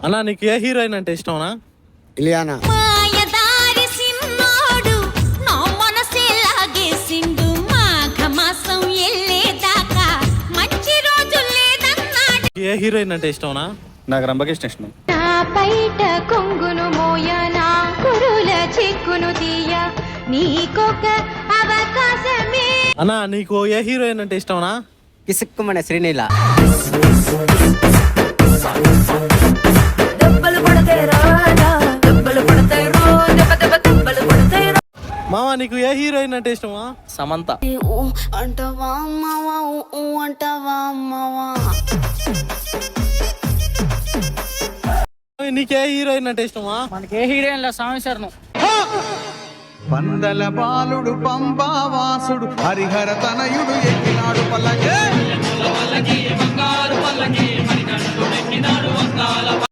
అన్నా నీకు ఏ హీరోయిన్ అంటే ఇష్టమనా? ఇలియానా. మాయదారి సిన్నోడు నా మనసే లాగేసిండు మాఘమాసం ఎల్లేదాకా మంచి రోజు లేదన్నాడు. ఏ హీరోయిన్ అంటే ఇష్టమనా? నాకు రంభకృష్ణ ఇష్టం. నా పైట కొంగును మోయ నా కురుల చిక్కును తీయ నీకొక అవకాశమే. అన్నా నీకు ఏ హీరోయిన్ అంటే ఇష్టమనా? కిసుక్కుమనే శ్రీనీల. మామ నీకు ఏ హీరోయిన్ అంటే ఇష్టమా? సమంత. అంటవా అమ్మవా అంటవా అమ్మవా. నీకే హీరోయిన్ అంటే ఇష్టమా? మనకి ఏ హీరోయిన్ లో సామేశ్వరం. పందల బాలుడు పంబావాసుడు హరిహర తనయుడు ఎక్కినాడు పల్లకి.